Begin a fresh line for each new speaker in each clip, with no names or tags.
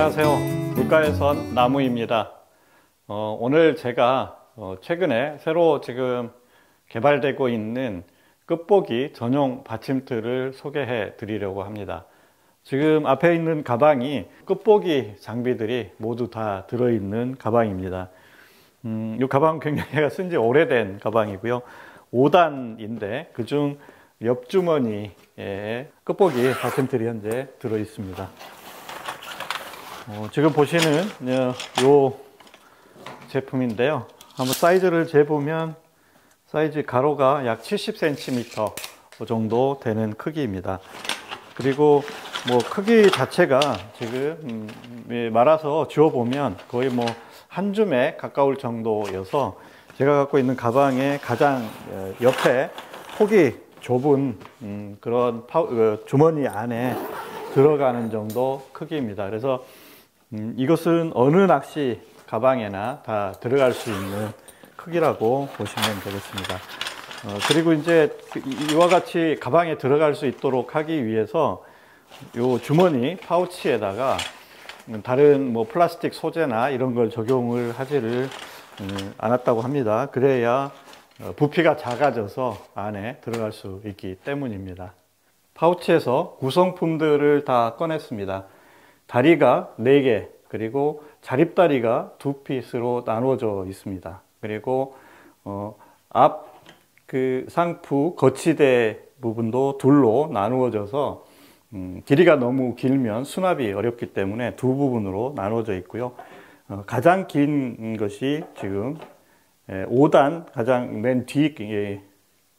안녕하세요. 물가에선 나무입니다. 오늘 제가 최근에 새로 지금 개발되고 있는 끝보기 전용 받침틀을 소개해 드리려고 합니다. 지금 앞에 있는 가방이 끝보기 장비들이 모두 다 들어있는 가방입니다. 이 가방 굉장히 제가 쓴 지 오래된 가방이고요. 5단인데 그중 옆주머니에 끝보기 받침틀이 현재 들어있습니다. 지금 보시는 요 제품인데요. 한번 사이즈를 재보면 사이즈 가로가 약 70cm 정도 되는 크기입니다. 그리고 뭐 크기 자체가 지금 말아서 주워보면 거의 뭐 한 줌에 가까울 정도여서 제가 갖고 있는 가방의 가장 옆에 폭이 좁은 그런 주머니 안에 들어가는 정도 크기입니다. 그래서 이것은 어느 낚시 가방에나 다 들어갈 수 있는 크기라고 보시면 되겠습니다. 그리고 이제 이와 같이 가방에 들어갈 수 있도록 하기 위해서 이 주머니 파우치에다가 다른 뭐 플라스틱 소재나 이런 걸 적용을 하지를 않았다고 합니다. 그래야 부피가 작아져서 안에 들어갈 수 있기 때문입니다. 파우치에서 구성품들을 다 꺼냈습니다. 다리가 4개, 그리고 자립다리가 2핏으로 나누어져 있습니다. 그리고 앞 그 상부 거치대 부분도 둘로 나누어져서 길이가 너무 길면 수납이 어렵기 때문에 두 부분으로 나누어져 있고요. 가장 긴 것이 지금 5단 가장 맨 뒤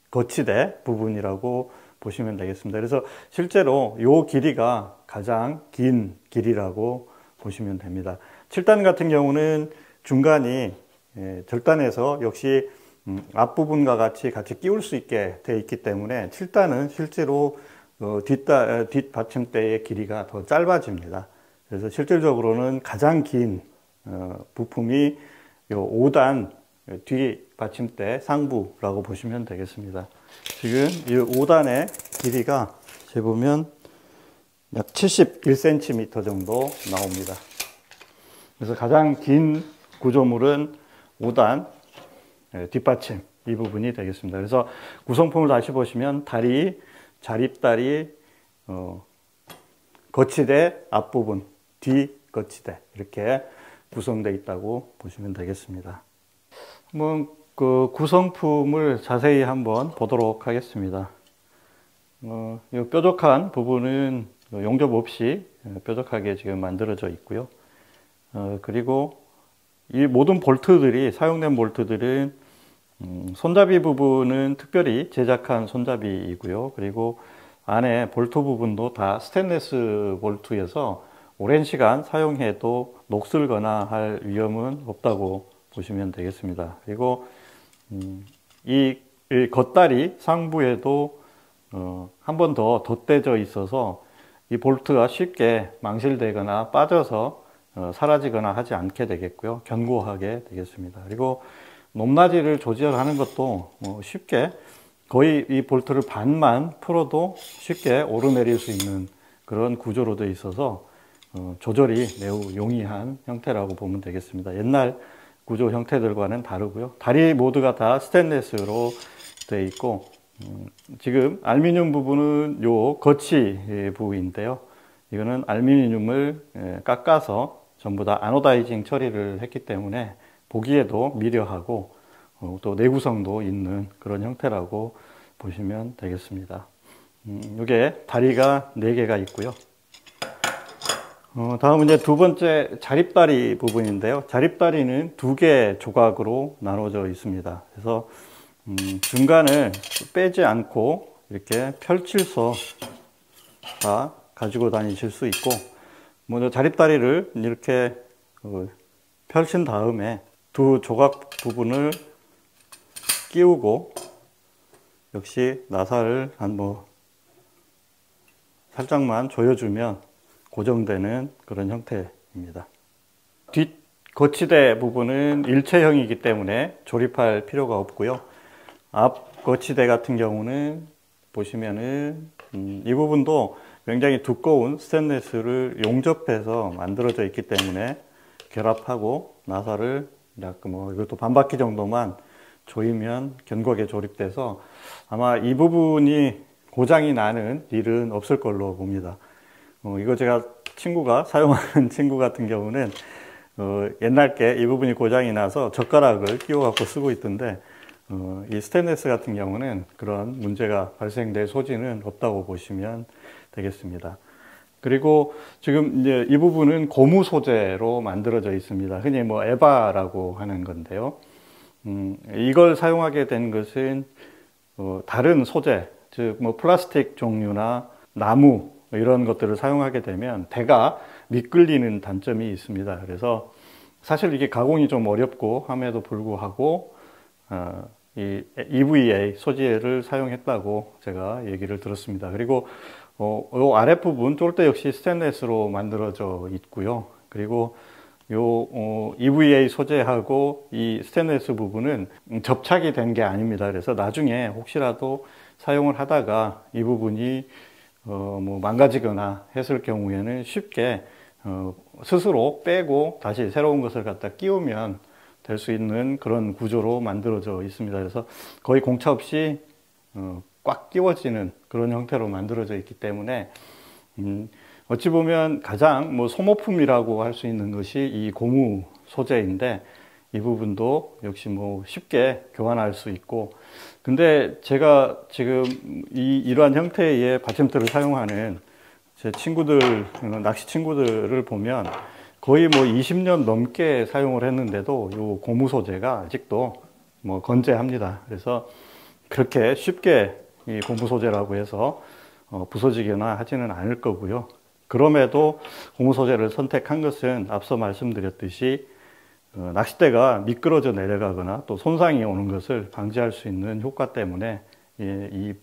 거치대 부분이라고 보시면 되겠습니다. 그래서 실제로 이 길이가 가장 긴 길이라고 보시면 됩니다. 7단 같은 경우는 중간이 절단해서 역시 앞부분과 같이 끼울 수 있게 되어 있기 때문에 7단은 실제로 뒷받침대의 길이가 더 짧아집니다. 그래서 실질적으로는 가장 긴 부품이 이 5단 뒷받침대 상부라고 보시면 되겠습니다. 지금 이 5단의 길이가 재보면 약 71cm 정도 나옵니다. 그래서 가장 긴 구조물은 5단 뒷받침 이 부분이 되겠습니다. 그래서 구성품을 다시 보시면 다리, 자립다리, 거치대 앞부분, 뒷거치대 이렇게 구성되어 있다고 보시면 되겠습니다. 한번 그 구성품을 자세히 한번 보도록 하겠습니다. 이 뾰족한 부분은 용접 없이 뾰족하게 지금 만들어져 있고요. 그리고 이 모든 볼트들이 사용된 볼트들은 손잡이 부분은 특별히 제작한 손잡이이고요. 그리고 안에 볼트 부분도 다 스테인리스 볼트여서 오랜 시간 사용해도 녹슬거나 할 위험은 없다고 보시면 되겠습니다. 그리고 이 겉다리 상부에도 한 번 더 덧대져 있어서 이 볼트가 쉽게 망실되거나 빠져서 사라지거나 하지 않게 되겠고요. 견고하게 되겠습니다. 그리고 높낮이를 조절하는 것도 쉽게 거의 이 볼트를 반만 풀어도 쉽게 오르내릴 수 있는 그런 구조로 되어 있어서 조절이 매우 용이한 형태라고 보면 되겠습니다. 옛날 구조 형태들과는 다르고요. 다리 모두가 다 스테인리스로 되어 있고 지금 알루미늄 부분은 요 거치 부위인데요. 이거는 알루미늄을 깎아서 전부 다 아노다이징 처리를 했기 때문에 보기에도 미려하고 또 내구성도 있는 그런 형태라고 보시면 되겠습니다. 이게 다리가 4개가 있고요. 다음은 이제 두 번째 자립다리 부분인데요. 자립다리는 2개 조각으로 나눠져 있습니다. 그래서 중간을 빼지 않고 이렇게 펼쳐서 다 가지고 다니실 수 있고, 먼저 자립다리를 이렇게 펼친 다음에 두 조각 부분을 끼우고 역시 나사를 한번 살짝만 조여주면 고정되는 그런 형태입니다. 뒷 거치대 부분은 일체형이기 때문에 조립할 필요가 없고요. 앞 거치대 같은 경우는 보시면은 이 부분도 굉장히 두꺼운 스테인리스를 용접해서 만들어져 있기 때문에 결합하고 나사를 약간 뭐 이것도 반 바퀴 정도만 조이면 견고하게 조립돼서 아마 이 부분이 고장이 나는 일은 없을 걸로 봅니다. 이거 제가 친구가 사용하는 친구 같은 경우는 옛날 게 이 부분이 고장이 나서 젓가락을 끼워 갖고 쓰고 있던데 이 스테인리스 같은 경우는 그런 문제가 발생될 소지는 없다고 보시면 되겠습니다. 그리고 지금 이제 이 부분은 고무 소재로 만들어져 있습니다. 흔히 뭐 에바라고 하는 건데요. 이걸 사용하게 된 것은 다른 소재, 즉 뭐 플라스틱 종류나 나무 이런 것들을 사용하게 되면 대가 미끌리는 단점이 있습니다. 그래서 사실 이게 가공이 좀 어렵고 함에도 불구하고 이 EVA 소재를 사용했다고 제가 얘기를 들었습니다. 그리고 요 아랫부분 쫄대 역시 스테인리스로 만들어져 있고요. 그리고 요 EVA 소재하고 이 스테인리스 부분은 접착이 된 게 아닙니다. 그래서 나중에 혹시라도 사용을 하다가 이 부분이 뭐 망가지거나 했을 경우에는 쉽게 스스로 빼고 다시 새로운 것을 갖다 끼우면 될 수 있는 그런 구조로 만들어져 있습니다. 그래서 거의 공차 없이 꽉 끼워지는 그런 형태로 만들어져 있기 때문에 어찌 보면 가장 뭐 소모품이라고 할 수 있는 것이 이 고무 소재인데 이 부분도 역시 뭐 쉽게 교환할 수 있고, 근데 제가 지금 이러한 형태의 받침대를 사용하는 제 친구들, 낚시 친구들을 보면 거의 뭐 20년 넘게 사용을 했는데도 이 고무 소재가 아직도 뭐 건재합니다. 그래서 그렇게 쉽게 이 고무 소재라고 해서 부서지거나 하지는 않을 거고요. 그럼에도 고무 소재를 선택한 것은 앞서 말씀드렸듯이 낚싯대가 미끄러져 내려가거나 또 손상이 오는 것을 방지할 수 있는 효과 때문에 이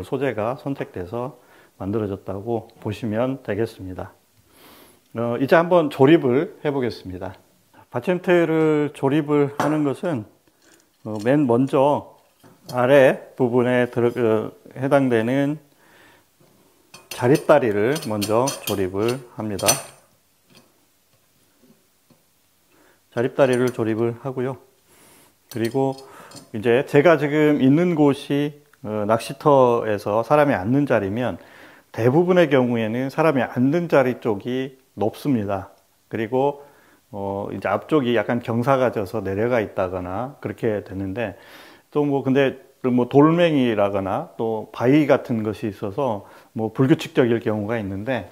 소재가 선택돼서 만들어졌다고 보시면 되겠습니다. 이제 한번 조립을 해 보겠습니다. 받침대를 조립을 하는 것은 맨 먼저 아래 부분에 해당되는 자릿다리를 먼저 조립을 합니다. 자립다리를 조립을 하고요. 그리고 이제 제가 지금 있는 곳이 낚시터에서 사람이 앉는 자리면 대부분의 경우에는 사람이 앉는 자리 쪽이 높습니다. 그리고 이제 앞쪽이 약간 경사가 져서 내려가 있다거나 그렇게 되는데, 또 뭐 근데 뭐 돌멩이라거나 또 바위 같은 것이 있어서 뭐 불규칙적일 경우가 있는데,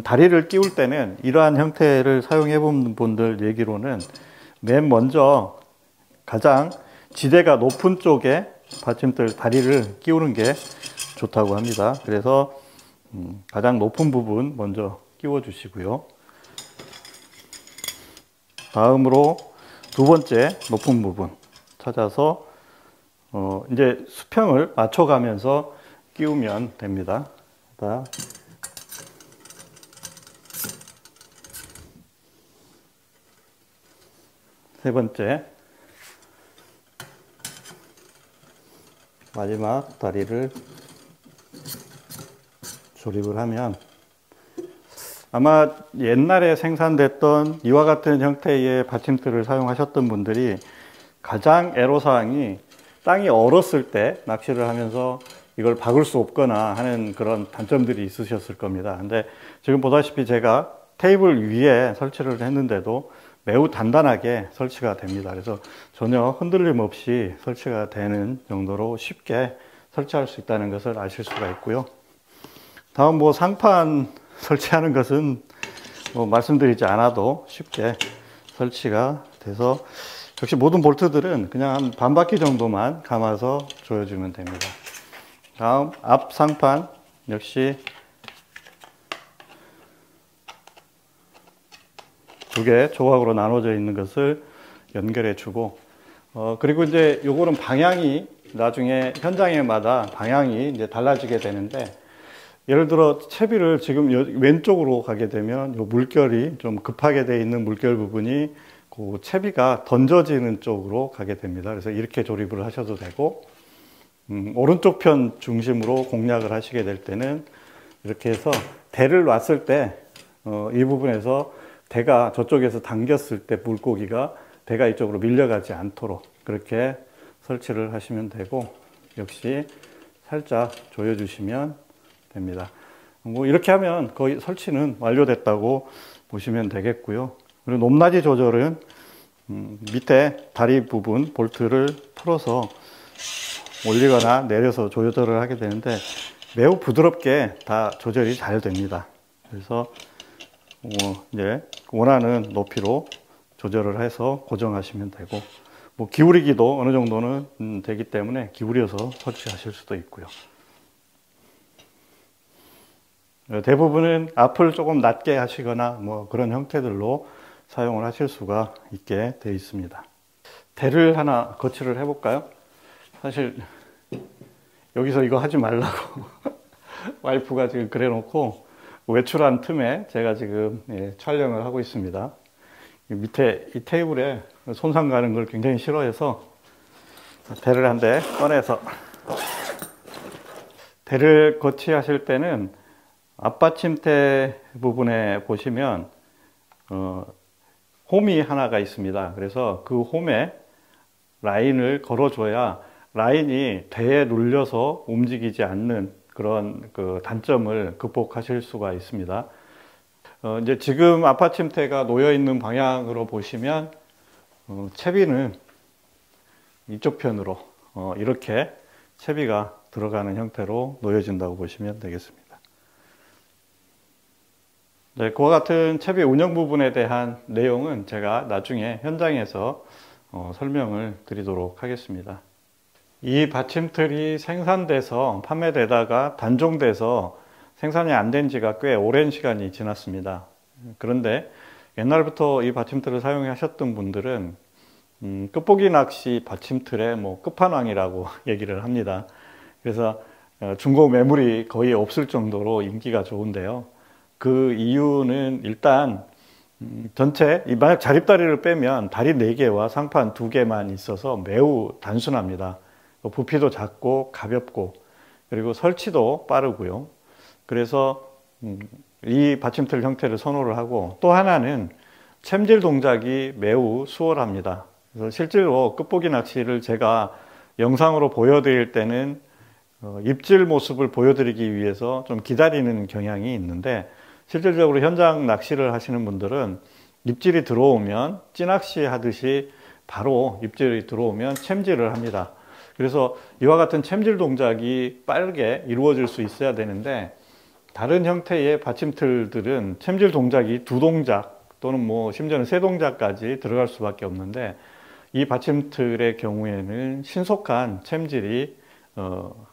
다리를 끼울 때는 이러한 형태를 사용해 본 분들 얘기로는 맨 먼저 가장 지대가 높은 쪽에 받침대 다리를 끼우는 게 좋다고 합니다. 그래서 가장 높은 부분 먼저 끼워 주시고요. 다음으로 두 번째 높은 부분 찾아서 이제 수평을 맞춰가면서 끼우면 됩니다. 세 번째, 마지막 다리를 조립을 하면 아마 옛날에 생산됐던 이와 같은 형태의 받침대를 사용하셨던 분들이 가장 애로사항이 땅이 얼었을 때 낚시를 하면서 이걸 박을 수 없거나 하는 그런 단점들이 있으셨을 겁니다. 근데 지금 보다시피 제가 테이블 위에 설치를 했는데도 매우 단단하게 설치가 됩니다. 그래서 전혀 흔들림 없이 설치가 되는 정도로 쉽게 설치할 수 있다는 것을 아실 수가 있고요. 다음 뭐 상판 설치하는 것은 뭐 말씀드리지 않아도 쉽게 설치가 돼서 역시 모든 볼트들은 그냥 한 반 바퀴 정도만 감아서 조여주면 됩니다. 다음 앞 상판 역시 두 개 조각으로 나눠져 있는 것을 연결해 주고, 그리고 이제 요거는 방향이 나중에 현장에마다 방향이 이제 달라지게 되는데, 예를 들어 채비를 지금 왼쪽으로 가게 되면 요 물결이 좀 급하게 되어 있는 물결 부분이 그 채비가 던져지는 쪽으로 가게 됩니다. 그래서 이렇게 조립을 하셔도 되고, 오른쪽 편 중심으로 공략을 하시게 될 때는 이렇게 해서 대를 놨을 때 이 부분에서 대가 저쪽에서 당겼을 때 물고기가 대가 이쪽으로 밀려가지 않도록 그렇게 설치를 하시면 되고, 역시 살짝 조여주시면 됩니다. 뭐 이렇게 하면 거의 설치는 완료됐다고 보시면 되겠고요. 그리고 높낮이 조절은 밑에 다리 부분 볼트를 풀어서 올리거나 내려서 조절을 하게 되는데 매우 부드럽게 다 조절이 잘 됩니다. 그래서 이제 원하는 높이로 조절을 해서 고정하시면 되고, 뭐 기울이기도 어느 정도는 되기 때문에 기울여서 설치하실 수도 있고요. 대부분은 앞을 조금 낮게 하시거나 뭐 그런 형태들로 사용을 하실 수가 있게 되어 있습니다. 대를 하나 거치를 해 볼까요? 사실 여기서 이거 하지 말라고 와이프가 지금 그래 놓고 외출한 틈에 제가 지금 촬영을 하고 있습니다. 밑에 이 테이블에 손상 가는 걸 굉장히 싫어해서 대를 한 대 꺼내서, 대를 거치하실 때는 앞받침대 부분에 보시면 홈이 하나가 있습니다. 그래서 그 홈에 라인을 걸어줘야 라인이 대에 눌려서 움직이지 않는 그런 그 단점을 극복하실 수가 있습니다. 이제 지금 앞받침대가 놓여 있는 방향으로 보시면 채비는 이쪽 편으로 이렇게 채비가 들어가는 형태로 놓여진다고 보시면 되겠습니다. 네, 그와 같은 채비 운영 부분에 대한 내용은 제가 나중에 현장에서 설명을 드리도록 하겠습니다. 이 받침틀이 생산돼서 판매되다가 단종돼서 생산이 안 된 지가 꽤 오랜 시간이 지났습니다. 그런데 옛날부터 이 받침틀을 사용하셨던 분들은 끝보기 낚시 받침틀의 뭐 끝판왕이라고 얘기를 합니다. 그래서 중고 매물이 거의 없을 정도로 인기가 좋은데요. 그 이유는 일단 전체 만약 자립다리를 빼면 다리 4개와 상판 2개만 있어서 매우 단순합니다. 부피도 작고 가볍고 그리고 설치도 빠르고요. 그래서 이 받침틀 형태를 선호를 하고, 또 하나는 챔질 동작이 매우 수월합니다. 그래서 실제로 끝보기 낚시를 제가 영상으로 보여드릴 때는 입질 모습을 보여드리기 위해서 좀 기다리는 경향이 있는데, 실질적으로 현장 낚시를 하시는 분들은 입질이 들어오면 찌낚시 하듯이 바로 입질이 들어오면 챔질을 합니다. 그래서 이와 같은 챔질 동작이 빠르게 이루어질 수 있어야 되는데, 다른 형태의 받침틀들은 챔질 동작이 2동작 또는 뭐 심지어는 3동작까지 들어갈 수밖에 없는데, 이 받침틀의 경우에는 신속한 챔질이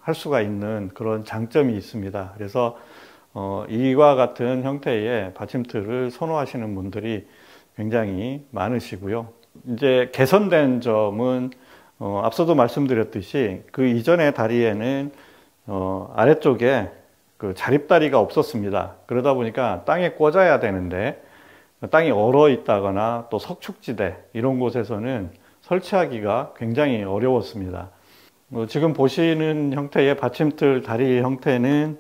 할 수가 있는 그런 장점이 있습니다. 그래서 이와 같은 형태의 받침틀을 선호하시는 분들이 굉장히 많으시고요. 이제 개선된 점은 앞서도 말씀드렸듯이 그 이전의 다리에는 아래쪽에 그 자립다리가 없었습니다. 그러다 보니까 땅에 꽂아야 되는데 땅이 얼어 있다거나 또 석축지대 이런 곳에서는 설치하기가 굉장히 어려웠습니다. 지금 보시는 형태의 받침틀 다리 형태는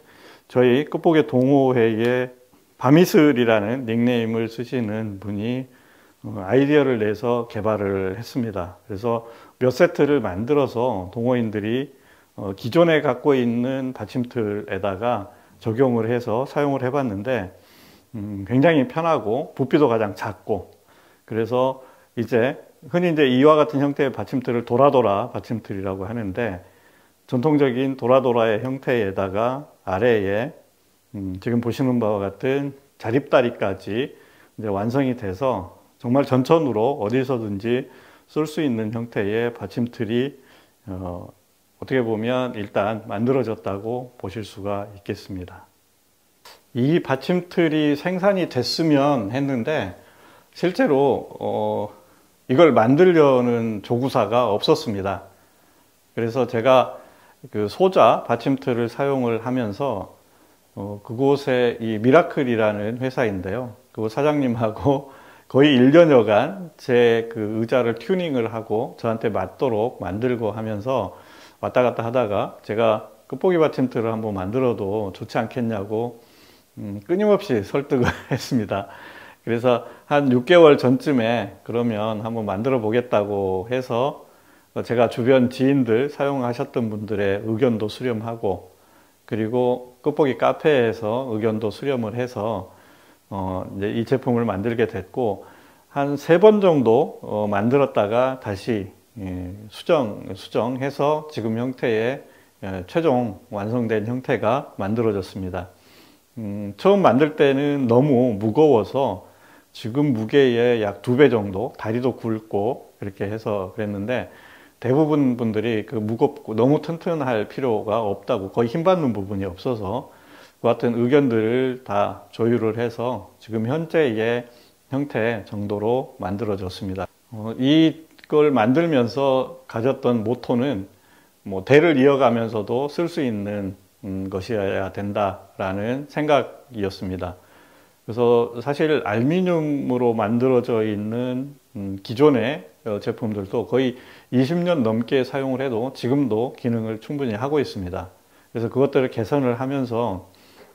저희 끝보기 동호회의 바미슬이라는 닉네임을 쓰시는 분이 아이디어를 내서 개발을 했습니다. 그래서 몇 세트를 만들어서 동호인들이 기존에 갖고 있는 받침틀에다가 적용을 해서 사용을 해봤는데 굉장히 편하고 부피도 가장 작고, 그래서 이제 흔히 이제 이와 같은 형태의 받침틀을 도라도라 받침틀이라고 하는데, 전통적인 도라도라의 형태에다가 아래에 지금 보시는 바와 같은 자립다리까지 이제 완성이 돼서 정말 전천후로 어디서든지 쓸 수 있는 형태의 받침틀이 어떻게 보면 일단 만들어졌다고 보실 수가 있겠습니다. 이 받침틀이 생산이 됐으면 했는데 실제로 이걸 만들려는 조구사가 없었습니다. 그래서 제가 그 소자 받침틀을 사용을 하면서 그곳에 이 미라클이라는 회사인데요. 그 사장님하고 거의 1년여간 제 그 의자를 튜닝을 하고 저한테 맞도록 만들고 하면서 왔다 갔다 하다가 제가 끝보기 받침틀을 한번 만들어도 좋지 않겠냐고 끊임없이 설득을 했습니다. 그래서 한 6개월 전쯤에 그러면 한번 만들어 보겠다고 해서 제가 주변 지인들 사용하셨던 분들의 의견도 수렴하고, 그리고 끝보기 카페에서 의견도 수렴을 해서 이제 이 제품을 만들게 됐고, 한 3번 정도 만들었다가 다시 수정해서 지금 형태의 최종 완성된 형태가 만들어졌습니다. 처음 만들 때는 너무 무거워서 지금 무게의 약 2배 정도, 다리도 굵고 그렇게 해서 그랬는데, 대부분 분들이 그 무겁고 너무 튼튼할 필요가 없다고, 거의 힘받는 부분이 없어서 그 같은 의견들을 다 조율을 해서 지금 현재의 형태 정도로 만들어졌습니다. 이걸 만들면서 가졌던 모토는 뭐 대를 이어가면서도 쓸 수 있는 것이어야 된다라는 생각이었습니다. 그래서 사실 알루미늄으로 만들어져 있는 기존의 제품들도 거의 20년 넘게 사용을 해도 지금도 기능을 충분히 하고 있습니다. 그래서 그것들을 개선을 하면서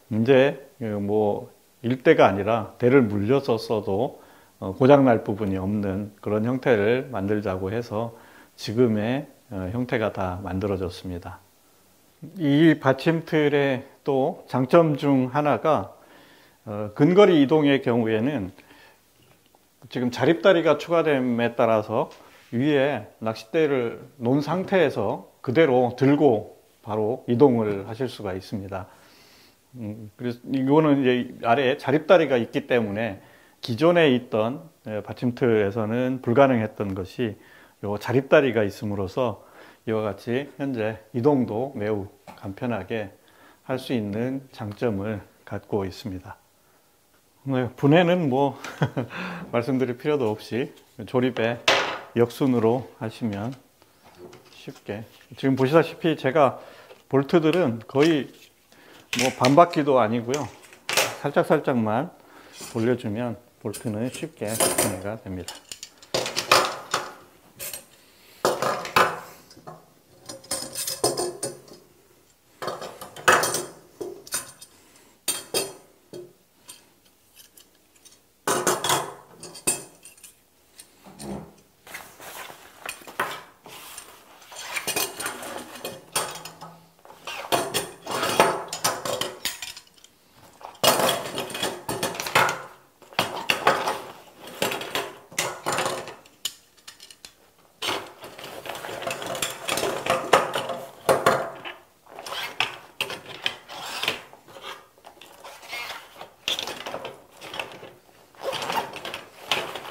이제 뭐 일대가 아니라 대를 물려서 써도 고장날 부분이 없는 그런 형태를 만들자고 해서 지금의 형태가 다 만들어졌습니다. 이 받침틀의 또 장점 중 하나가 근거리 이동의 경우에는 지금 자립다리가 추가됨에 따라서 위에 낚싯대를 놓은 상태에서 그대로 들고 바로 이동을 하실 수가 있습니다. 그래서 이거는 이제 아래에 자립다리가 있기 때문에 기존에 있던 받침틀에서는 불가능했던 것이 요 자립다리가 있음으로써 이와 같이 현재 이동도 매우 간편하게 할 수 있는 장점을 갖고 있습니다. 분해는 뭐 말씀드릴 필요도 없이 조립에 역순으로 하시면 쉽게, 지금 보시다시피 제가 볼트들은 거의 뭐 반바퀴도 아니고요, 살짝살짝만 돌려주면 볼트는 쉽게 분해가 됩니다.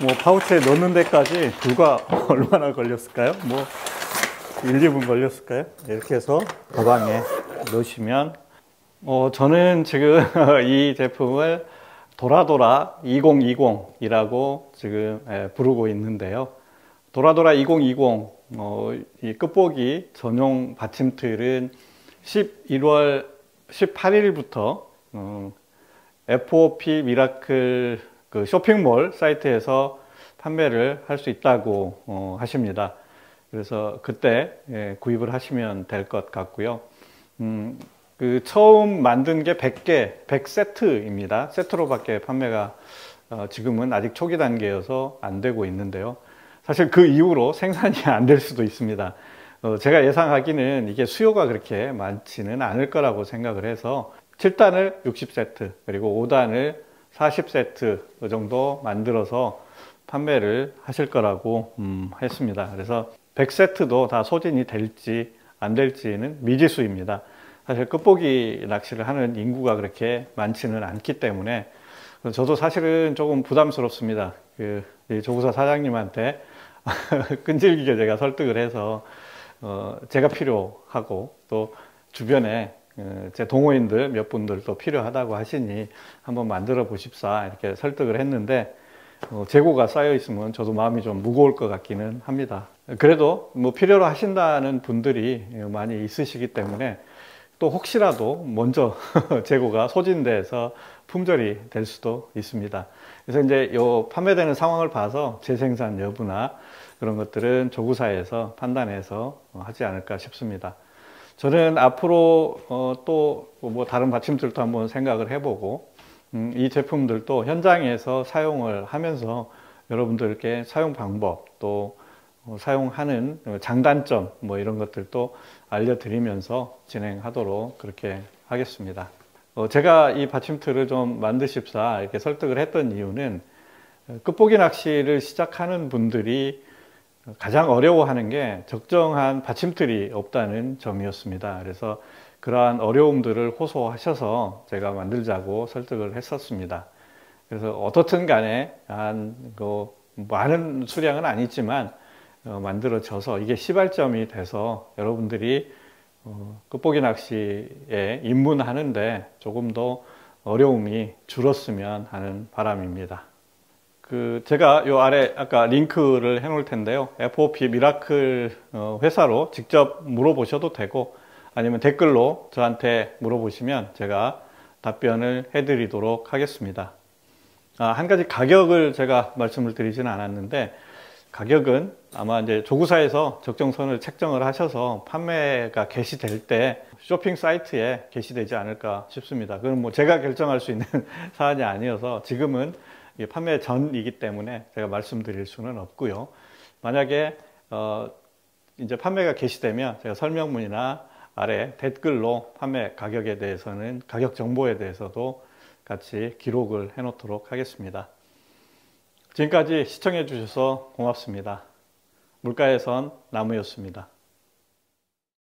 뭐 파우치에 넣는 데까지 불과 얼마나 걸렸을까요? 뭐 1, 2분 걸렸을까요? 이렇게 해서 가방에 넣으시면, 저는 지금 이 제품을 도라도라 2020이라고 지금 부르고 있는데요. 도라도라 2020, 이 끝보기 전용 받침틀은 11월 18일부터 FOP 미라클 그 쇼핑몰 사이트에서 판매를 할 수 있다고 하십니다. 그래서 그때 구입을 하시면 될 것 같고요. 그 처음 만든 게 100세트입니다. 세트로밖에 판매가 지금은 아직 초기 단계여서 안 되고 있는데요. 사실 그 이후로 생산이 안 될 수도 있습니다. 제가 예상하기는 이게 수요가 그렇게 많지는 않을 거라고 생각을 해서 7단을 60세트, 그리고 5단을 40세트 정도 만들어서 판매를 하실 거라고 했습니다. 그래서 100세트도 다 소진이 될지 안 될지는 미지수입니다. 사실 끝보기 낚시를 하는 인구가 그렇게 많지는 않기 때문에 저도 사실은 조금 부담스럽습니다. 그 조구사 사장님한테 끈질기게 제가 설득을 해서 제가 필요하고 또 주변에 제 동호인들 몇 분들도 필요하다고 하시니 한번 만들어 보십사 이렇게 설득을 했는데, 재고가 쌓여 있으면 저도 마음이 좀 무거울 것 같기는 합니다. 그래도 뭐 필요로 하신다는 분들이 많이 있으시기 때문에 또 혹시라도 먼저 재고가 소진돼서 품절이 될 수도 있습니다. 그래서 이제 요 판매되는 상황을 봐서 재생산 여부나 그런 것들은 조구사에서 판단해서 하지 않을까 싶습니다. 저는 앞으로 또 뭐 다른 받침들도 한번 생각을 해보고, 이 제품들도 현장에서 사용을 하면서 여러분들께 사용 방법 또 사용하는 장단점 뭐 이런 것들도 알려드리면서 진행하도록 그렇게 하겠습니다. 제가 이 받침틀을 좀 만드십사 이렇게 설득을 했던 이유는 끝보기 낚시를 시작하는 분들이 가장 어려워하는 게 적정한 받침틀이 없다는 점이었습니다. 그래서 그러한 어려움들을 호소하셔서 제가 만들자고 설득을 했었습니다. 그래서 어떻든 간에 많은 수량은 아니지만 만들어져서 이게 시발점이 돼서 여러분들이 끝보기 낚시에 입문하는데 조금 더 어려움이 줄었으면 하는 바람입니다. 제가 요 아래 아까 링크를 해 놓을 텐데요. FOP 미라클 회사로 직접 물어보셔도 되고 아니면 댓글로 저한테 물어보시면 제가 답변을 해 드리도록 하겠습니다. 한 가지 가격을 제가 말씀을 드리지는 않았는데 가격은 아마 이제 조구사에서 적정선을 책정을 하셔서 판매가 개시될 때 쇼핑 사이트에 게시되지 않을까 싶습니다. 그건 뭐 제가 결정할 수 있는 사안이 아니어서 지금은 판매 전이기 때문에 제가 말씀드릴 수는 없고요. 만약에 이제 판매가 개시되면 제가 설명문이나 아래 댓글로 판매 가격에 대해서는 가격 정보에 대해서도 같이 기록을 해 놓도록 하겠습니다. 지금까지 시청해 주셔서 고맙습니다. 물가의 선 나무였습니다.